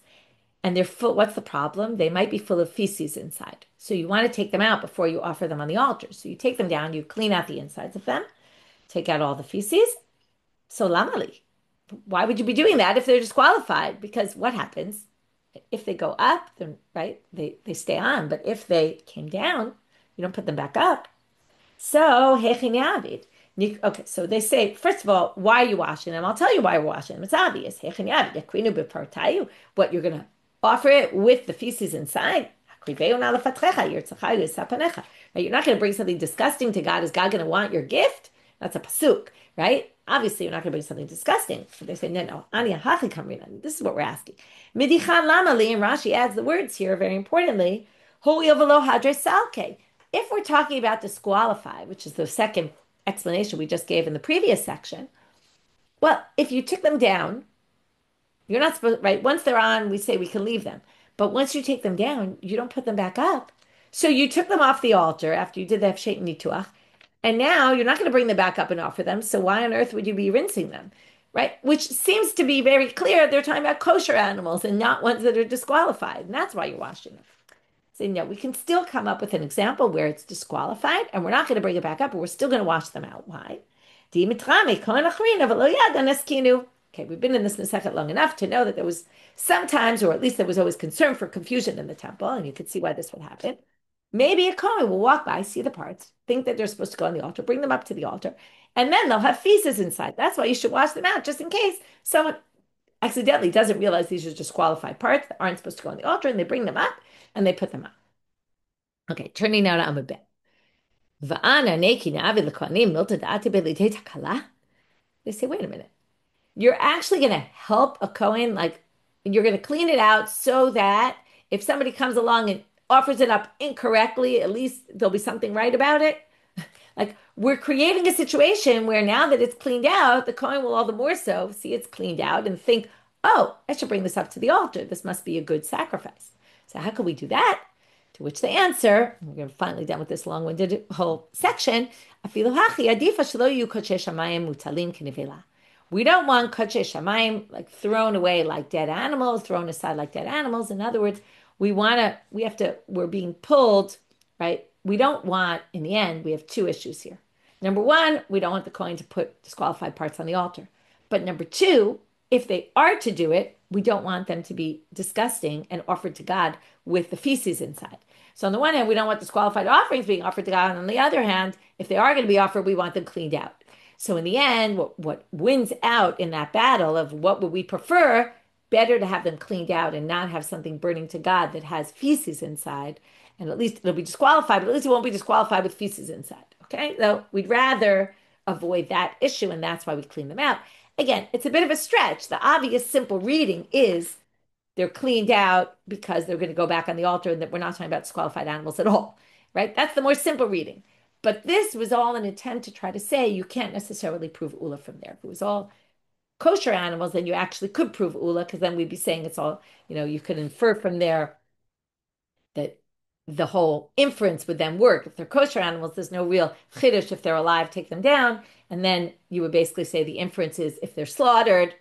and they're full. What's the problem? They might be full of feces inside. So you want to take them out before you offer them on the altar. So you take them down, you clean out the insides of them, take out all the feces. So lamali. Why would you be doing that if they're disqualified? Because what happens? If they go up, then right, they stay on. But if they came down, you don't put them back up. So hechin. Okay, so they say, first of all, why are you washing them? I'll tell you why we're washing them. It's obvious. What you're going to offer it with the feces inside. You're not going to bring something disgusting to God. Is God going to want your gift? That's a pasuk, right? Obviously, you're not going to bring something disgusting. So they say, no. This is what we're asking. Midichan lamali, and Rashi adds the words here, very importantly. If we're talking about disqualified, which is the second explanation we just gave in the previous section, well, if you took them down, you're not supposed, right? Once they're on, we say we can leave them. But once you take them down, you don't put them back up. So you took them off the altar after you did the hefshet nituach, and now you're not going to bring them back up and offer them. So why on earth would you be rinsing them, right? Which seems to be very clear. They're talking about kosher animals and not ones that are disqualified. And that's why you're washing them. So no, we can still come up with an example where it's disqualified, and we're not going to bring it back up, but we're still going to wash them out. Why? Okay, Okay, we've been in this Masechet long enough to know that there was sometimes, or at least there was always concern for confusion in the temple, and you could see why this would happen. Maybe a Kohen will walk by, see the parts, think that they're supposed to go on the altar, bring them up to the altar, and then they'll have feces inside. That's why you should wash them out, just in case someone accidentally doesn't realize these are disqualified parts that aren't supposed to go on the altar, and they bring them up and they put them up. Okay, turning now to Amud Bet. They say, wait a minute. You're actually going to help a Kohen, like you're going to clean it out so that if somebody comes along and offers it up incorrectly, at least there'll be something right about it. Like we're creating a situation where now that it's cleaned out, the Kohen will all the more so see it's cleaned out and think, oh, I should bring this up to the altar. This must be a good sacrifice. So how can we do that? To which they answer, we're going to finally done with this long-winded whole section. We don't want kodesh shamayim like thrown away like dead animals, thrown aside like dead animals. In other words, we're being pulled, right? We don't want, in the end, we have two issues here. Number one, we don't want the Kohen to put disqualified parts on the altar. But number two, if they are to do it, we don't want them to be disgusting and offered to God with the feces inside. So on the one hand, we don't want disqualified offerings being offered to God. And on the other hand, if they are going to be offered, we want them cleaned out. So in the end, what wins out in that battle of what would we prefer, better to have them cleaned out and not have something burning to God that has feces inside. And at least it'll be disqualified, but at least it won't be disqualified with feces inside. Okay? So we'd rather avoid that issue, and that's why we clean them out. Again, it's a bit of a stretch. The obvious, simple reading is they're cleaned out because they're going to go back on the altar and that we're not talking about disqualified animals at all, right? That's the more simple reading. But this was all an attempt to try to say you can't necessarily prove Ula from there. If it was all kosher animals, then you actually could prove Ula, because then we'd be saying it's all, you could infer from there that the whole inference would then work. If they're kosher animals, there's no real chiddush. If they're alive, take them down. And then you would basically say the inference is if they're slaughtered,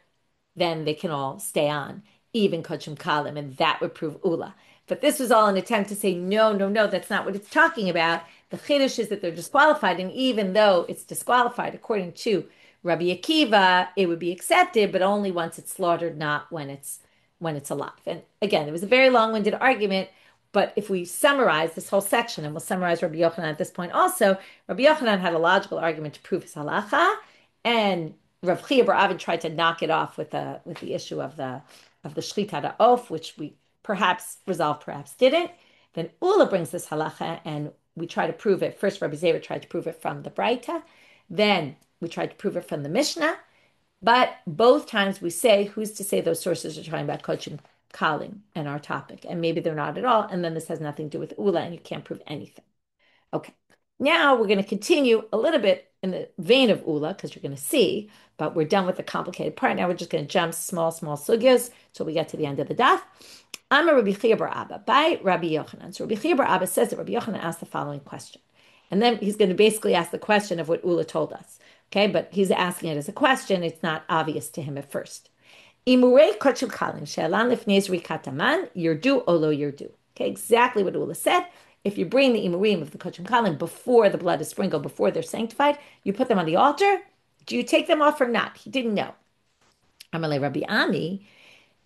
then they can all stay on, even kochim kalim, and that would prove Ula. But this was all an attempt to say, no, no, no, that's not what it's talking about. The chiddush is that they're disqualified, and even though it's disqualified, according to Rabbi Akiva, it would be accepted, but only once it's slaughtered, not when it's alive. And again, it was a very long-winded argument, but if we summarize this whole section, and we'll summarize Rabbi Yochanan at this point also, Rabbi Yochanan had a logical argument to prove his halacha, and Rav Chiya bar Avin tried to knock it off with the issue of the shchita ha'of, which we perhaps resolved, perhaps didn't. Then Ula brings this halacha, and we try to prove it. First, Rabbi Zera tried to prove it from the Braita. Then we tried to prove it from the Mishnah. But both times we say, who's to say those sources are talking about kochim kalim and our topic? And maybe they're not at all. And then this has nothing to do with Ula, and you can't prove anything. Okay. Now we're going to continue a little bit in the vein of Ula, because you're going to see, but we're done with the complicated part. Now we're just going to jump small sugyas till we get to the end of the daf. I'm a Rabbi Chiya bar Abba by Rabbi Yochanan. So Rabbi Chiya bar Abba says that Rabbi Yochanan asked the following question. And then he's going to basically ask the question of what Ula told us. Okay, but he's asking it as a question. It's not obvious to him at first. Imurei kochim kalim she'alan lifnei zrikat haman yirdu olo yirdu. Okay, exactly what Ula said. If you bring the imurim of the kochim kalim before the blood is sprinkled, before they're sanctified, you put them on the altar. Do you take them off or not? He didn't know. Amalei Rabbi Ami.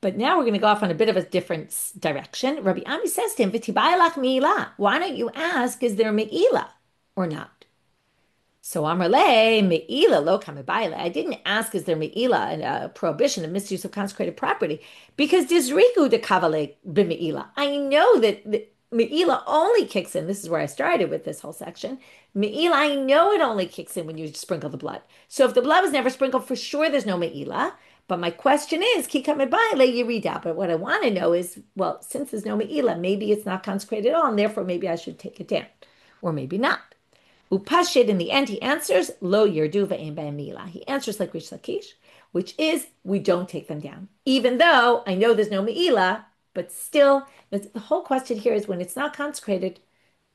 But now we're going to go off on a bit of a different direction. Rabbi Ami says to him, "V'tibayalach me'ilah. Why don't you ask, is there me'ilah or not?" So Amalei me'ilah lo kamebayla. I didn't ask, is there me'ilah, and a prohibition of misuse of consecrated property, because dizriku de kavale b'me'ilah. I know that me'ilah only kicks in. This is where I started with this whole section. Me'ilah, I know it only kicks in when you sprinkle the blood. So if the blood was never sprinkled, for sure there's no me'ilah. But my question is, kika mebayla yirida. But what I want to know is, well, since there's no me'ilah, maybe it's not consecrated at all, and therefore maybe I should take it down, or maybe not. Upashid, in the end, he answers, lo yirdu ve'em b'em me'ilah. He answers like Rish Lakish, which is, we don't take them down. Even though I know there's no me'ilah, but still, the whole question here is when it's not consecrated,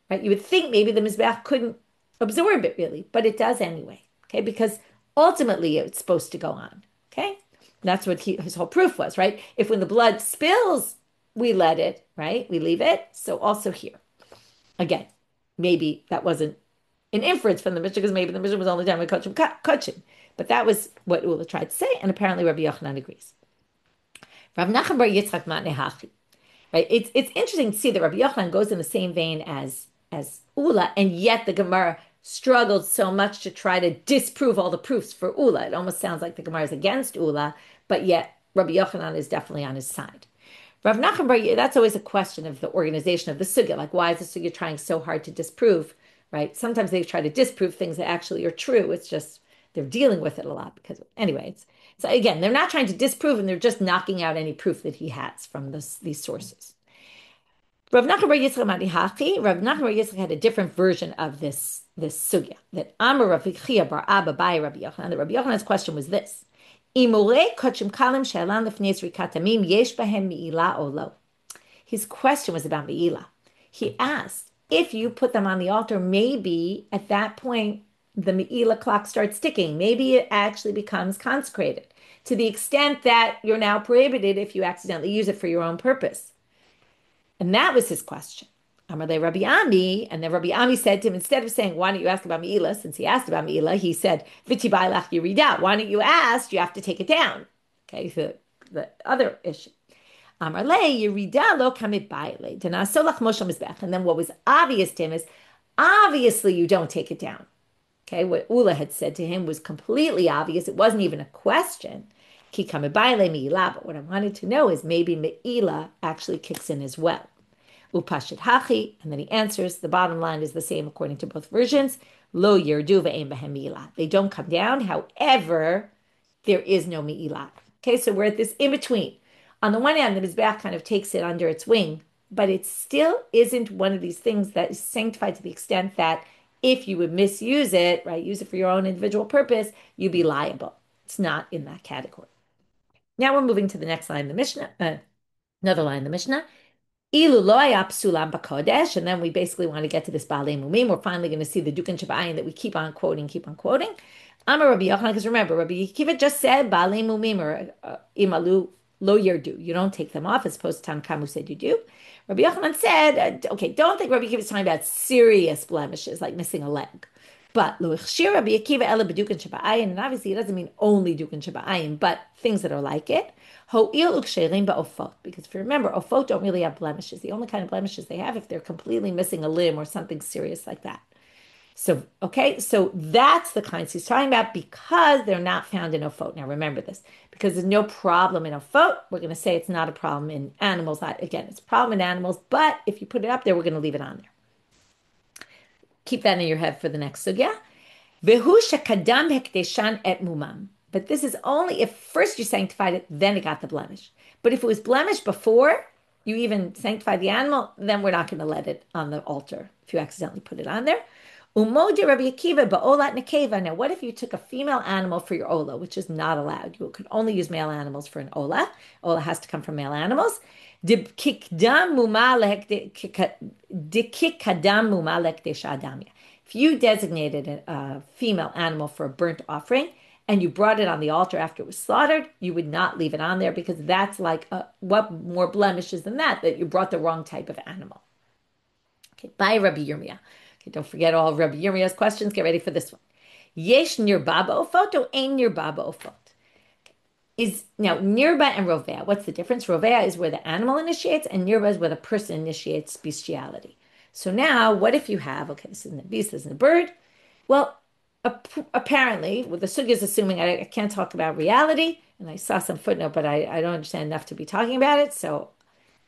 right? You would think maybe the Mizbeach couldn't absorb it really, but it does anyway, okay? Because ultimately it's supposed to go on, okay? That's what his whole proof was, right? If when the blood spills, we let it, right? We leave it. So also here. Again, maybe that wasn't an inference from the Mishnah, because maybe the Mishnah was only done with kochim. But that was what Ula tried to say, and apparently Rabbi Yochanan agrees. Rav Nachman bar Yitzchak matne hachi. Right? It's interesting to see that Rabbi Yochanan goes in the same vein as Ula, and yet the Gemara struggled so much to try to disprove all the proofs for Ula. It almost sounds like the Gemara is against Ula, but yet Rabbi Yochanan is definitely on his side. Rav Nachman bar, that's always a question of the organization of the sugya. Like, why is the sugya trying so hard to disprove? Right? Sometimes they try to disprove things that actually are true. It's just they're dealing with it a lot because, anyway. So again, they're not trying to disprove, and they're just knocking out any proof that he has from these sources. Rav Nachman bar Yitzchak Rav Nachman bar Yitzchak had a different version of this sugya. That Amar Rav Chiya bar Abba by Rabbi Yochanan. The Rabbi Yochanan's question was this: his question was about meila. He asked, if you put them on the altar, maybe at that point the meila clock starts ticking. Maybe it actually becomes consecrated to the extent that you're now prohibited if you accidentally use it for your own purpose. And that was his question. Amar le Rabbi Ami, and then Rabbi Ami said to him, instead of saying, why don't you ask about Me'ilah, since he asked about Me'ilah, he said, V'ti ba'ilach yirida, why don't you ask, you have to take it down. Okay, so the other issue. Amar le yirida lo kamit ba'ile, d'nasolach moshel mizbech. And then what was obvious to him is, obviously you don't take it down. Okay, what Ula had said to him was completely obvious. It wasn't even a question. Ki kamit ba'ile me'ilah, but what I wanted to know is maybe Me'ilah actually kicks in as well. Upashit hachi, and then he answers. The bottom line is the same according to both versions. Lo yirdu ve'em behem me'ilah. They don't come down. However, there is no me'ilah. Okay, so we're at this in between. On the one hand, the mizbeach kind of takes it under its wing, but it still isn't one of these things that is sanctified to the extent that if you would misuse it, right, use it for your own individual purpose, you'd be liable. It's not in that category. Now we're moving to the next line in the Mishnah, another line in the Mishnah. Ilu lo haya psulam b'kodesh, and then we basically want to get to this baalei mumim. We're finally going to see the dukan shabayin that we keep on quoting. Amar Rabbi Yochanan, because remember, Rabbi Yehuda just said baalei mumim or imalu lo yerdu. You don't take them off, as opposed to Tanakam who said you do. Rabbi Yochanan said, okay, don't think Rabbi Yehuda is talking about serious blemishes like missing a leg. But lo ichshir Rabbi Yehuda ela b'dukan shabayin, and obviously it doesn't mean only dukan shabayin, but things that are like it. Ho'il uksherim ba'ofot, because if you remember, ofot don't really have blemishes. The only kind of blemishes they have if they're completely missing a limb or something serious like that. So, okay, so that's the kinds he's talking about because they're not found in ofot. Now remember this, because there's no problem in ofot, we're going to say it's not a problem in animals. Again, it's a problem in animals, but if you put it up there, we're going to leave it on there. Keep that in your head for the next sugya. Vehu shekadam hekdeshan et mumam. But this is only if first you sanctified it, then it got the blemish. But if it was blemished before you even sanctified the animal, then we're not going to let it on the altar if you accidentally put it on there. Umoji Rabbi Akiva ba'olat nekeva. Now, what if you took a female animal for your ola, which is not allowed? You could only use male animals for an ola. Ola has to come from male animals. If you designated a female animal for a burnt offering, and you brought it on the altar after it was slaughtered, you would not leave it on there because that's like, what more blemishes than that you brought the wrong type of animal. Okay, by Rabbi Yirmiyah. Okay, don't forget all of Rabbi Yirmiyah's questions. Get ready for this one. Yesh nirba ba'ofot or ein nirba ba'ofot? Now, nirba and rovea, what's the difference? Rovea is where the animal initiates, and nirba is where the person initiates bestiality. So now, what if you have, okay, this isn't a beast, this isn't a bird. Well, apparently, well, the sugya is assuming I can't talk about reality, and I saw some footnote, but I don't understand enough to be talking about it. So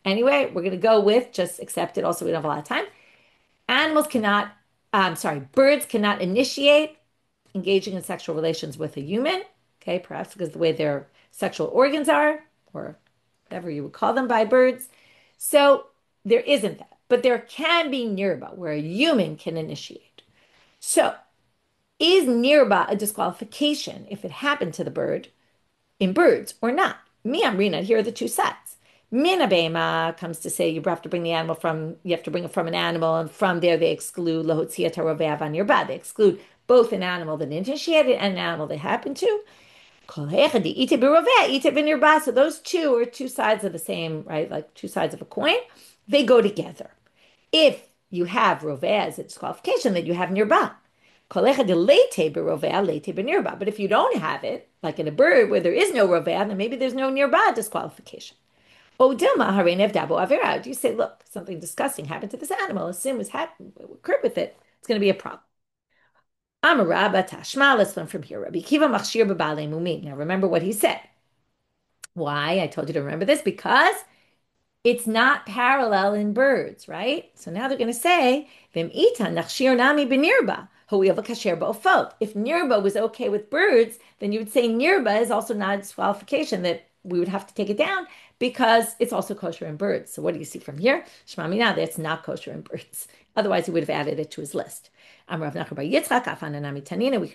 anyway, we're going to go with just accept it. Also, we don't have a lot of time. Birds cannot initiate engaging in sexual relations with a human, okay, perhaps because of the way their sexual organs are, or whatever you would call them by birds. So there isn't that. But there can be nirba, where a human can initiate. So is nirba a disqualification if it happened to the bird in birds or not? Mi amrina, here are the two sides. Mina bema comes to say you have to bring the animal you have to bring it from an animal, and from there they exclude lahotziat harovea van nirba. They exclude both an animal that initiated and an animal they happened to. So those two are two sides of the same, right? Like two sides of a coin. They go together. If you have rovea as a disqualification, then you have nirba. But if you don't have it, like in a bird where there is no rovea, then maybe there's no nearby disqualification. Oh, Dilma, Harenev Dabo Avera. Do you say, look, something disgusting happened to this animal, a sin was occurred with it, it's going to be a problem. Amarabba Tashma, let's learn from here. Rabbi Kiva Machshir Babale Mumim. Now remember what he said. Why? I told you to remember this because it's not parallel in birds, right? So now they're going to say, Vim ita nachshir nami benirba, ho'il kasher ba'ofot. If nirba was okay with birds, then you would say nirba is also not a disqualification, that we would have to take it down because it's also kosher in birds. So what do you see from here? Shema mina, that's not kosher in birds. Otherwise, he would have added it to his list. We can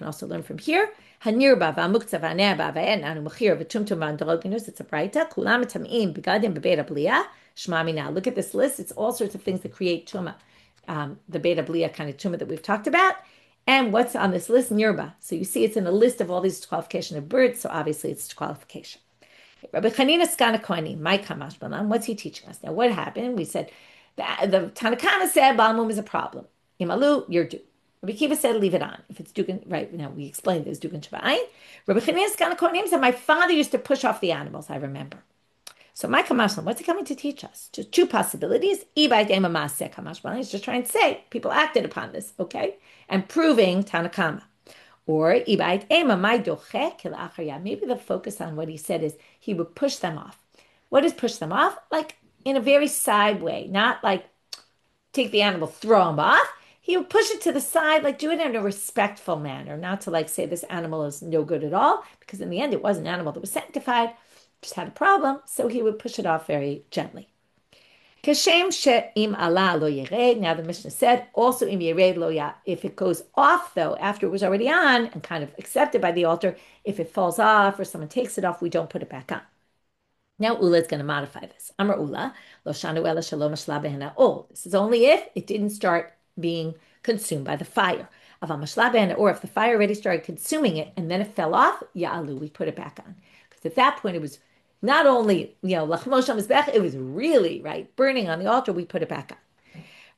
also learn from here. Hanirba v'amukta v'anerba v'en anu mechir v'tumtum v'androginus. It's a braita. Kulam tamim begadim b'beita b'liya. Shema mina. Look at this list. It's all sorts of things that create tuma. The beta b'liya kind of tuma that we've talked about. And what's on this list? Nirba. So you see it's in a list of all these disqualification of birds. So obviously it's disqualification. Rabbi Chanina Skana Kohanim, my Kamash Balam. What's he teaching us? Now what happened? We said the Tanakama said Balmum is a problem. Imalu, you're due. Rabbi Kiva said, leave it on. If it's Dugan, right now we explained this Dugan Shabbat. Rabbi Chanina Skana Kohanim said, my father used to push off the animals, I remember. So my Kamashbalam, what's he coming to teach us? Just two possibilities. He's just trying to say people acted upon this, okay? And proving Tanakama. Or maybe the focus on what he said is he would push them off. What is push them off? Like in a very side way, not like take the animal, throw him off. He would push it to the side, like do it in a respectful manner, not to like say this animal is no good at all, because in the end it was an animal that was sanctified, just had a problem, so he would push it off very gently. Kashem she'im ala lo yered. Now the Mishnah said also im yered lo ya. If it goes off though, after it was already on and kind of accepted by the altar, if it falls off or someone takes it off, we don't put it back on. Now Ula is going to modify this. Amar Ula lo shanu ela shalom ashla behena. Oh, this is only if it didn't start being consumed by the fire. Or if the fire already started consuming it and then it fell off, ya'alu, we put it back on. Because at that point it was not only, lachmosh hamizbech, it was really, right, burning on the altar, we put it back on.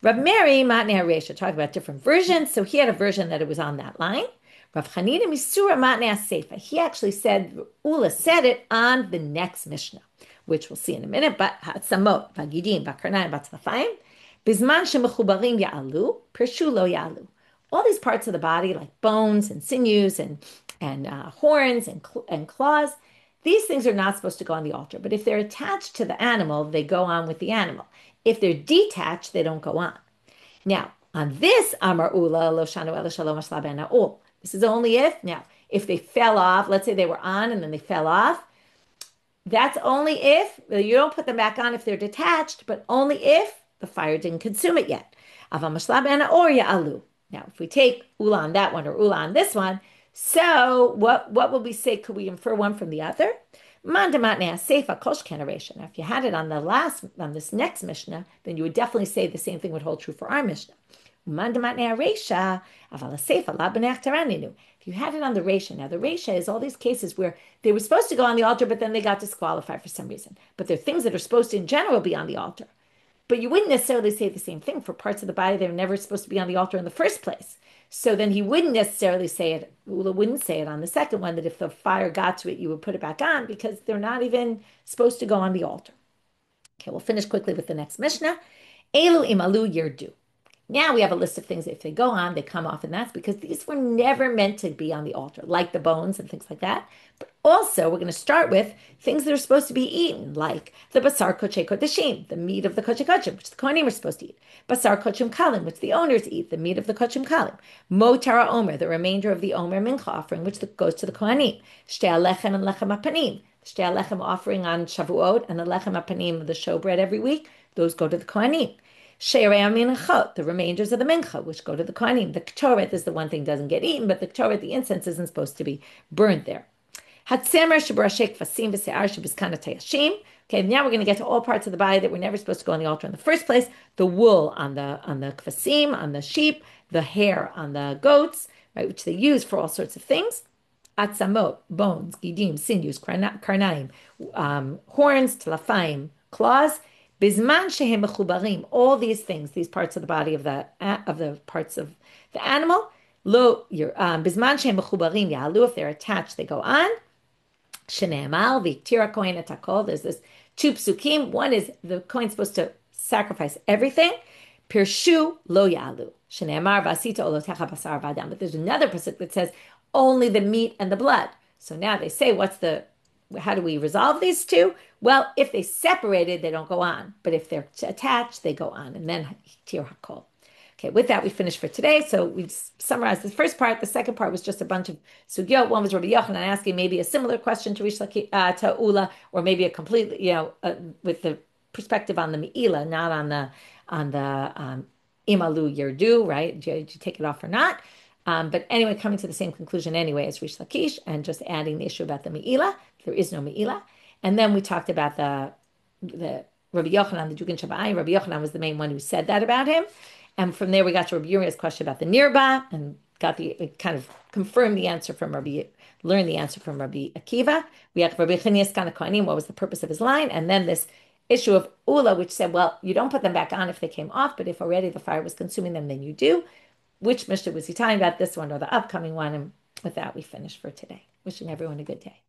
Rav Mary, Matnei HaReisha, talk about different versions. So he had a version that it was on that line. Rav Chanina Misura Matnei HaSeifa, he actually said, Ula said it on the next Mishnah, which we'll see in a minute, but Hatzamot, Vagidim, Vakarnayim, Batzlafayim, Bizman shemechubarim ya'alu, Pirshu lo ya'alu. All these parts of the body, like bones and sinews and horns and claws, these things are not supposed to go on the altar. But if they're attached to the animal, they go on with the animal. If they're detached, they don't go on. Now, on this, Amar Ula, Lo Shanu Ela Shalom Ashla Ben Na'ul. This is only if they fell off, let's say they were on and then they fell off, that's only if, you don't put them back on if they're detached, but only if the fire didn't consume it yet. Avam Ashla Ben Na'ur Ya'alu. Now, if we take Ula on that one or Ula on this one, so what will we say? Could we infer one from the other? Now, if you had it on this next Mishnah, then you would definitely say the same thing would hold true for our Mishnah. If you had it on the Reisha, now the Reisha is all these cases where they were supposed to go on the altar, but then they got disqualified for some reason. But they're things that are supposed to in general be on the altar. But you wouldn't necessarily say the same thing for parts of the body that are never supposed to be on the altar in the first place. So then he wouldn't necessarily say it, Ula wouldn't say it on the second one, that if the fire got to it, you would put it back on, because they're not even supposed to go on the altar. Okay, we'll finish quickly with the next Mishnah. Elu imalu yirdu. Now we have a list of things, if they go on, they come off, and that's because these were never meant to be on the altar, like the bones and things like that. But also, we're going to start with things that are supposed to be eaten, like the basar koche kodeshim, the meat of the koche kodeshim, which the kohanim are supposed to eat. Basar kochim kalim, which the owners eat, the meat of the kochim kalim. Motara omer, the remainder of the omer mincha offering, which goes to the kohanim. Shtei alechem and lechem apanim. Shtei alechem offering on Shavuot, and the lechem apanim, the showbread every week, those go to the kohanim. Sheirei aminachot, the remainders of the mincha, which go to the kohanim. The ketoret is the one thing that doesn't get eaten, but the ketoret, the incense, isn't supposed to be burned there. Hatzemer shebarashek fasim v'se'ar shebiskana tayashim. Okay, now we're going to get to all parts of the body that were never supposed to go on the altar in the first place. The wool on the kvasim, on the sheep, the hair on the goats, right, which they use for all sorts of things. Atzamot, bones, gidim, sinews, karnaim, horns, tlafayim, claws. Bizman shehem mechubarim, all these things, these parts of the body of the parts of the animal, Lo, bisman shem mechubarim yalu, if they're attached, they go on. Shene'emar v'yiktira kohen et hakol. There's this two psukim. One is the kohen's supposed to sacrifice everything. Pirshu lo yalu. Shene'emar v'asita olotecha basar v'adam. But there's another pasuk that says only the meat and the blood. So now they say, how do we resolve these two? Well, if they separated, they don't go on. But if they're attached, they go on. And then tir hakol. Okay, with that, we finished for today. So we summarized the first part. The second part was just a bunch of sugyot. One was Rabbi Yochanan asking maybe a similar question to to Ula, or maybe a completely, with the perspective on the Me'ila, not on the Imalu Yerdu, right? Did you take it off or not? But anyway, coming to the same conclusion anyway as Rish Lakish, and just adding the issue about the Me'ila. There is no Me'ila. And then we talked about the Rabbi Yochanan, the Jugan Shabbai. Rabbi Yochanan was the main one who said that about him. And from there, we got to Rabbi Uriah's question about the nirba, and kind of confirmed the answer from learned the answer from Rabbi Akiva. We had Rabbi Chinias Kohanim, what was the purpose of his line, and then this issue of Ula, which said, well, you don't put them back on if they came off, but if already the fire was consuming them, then you do. Which Mishnah was he talking about, this one or the upcoming one? And with that, we finish for today. Wishing everyone a good day.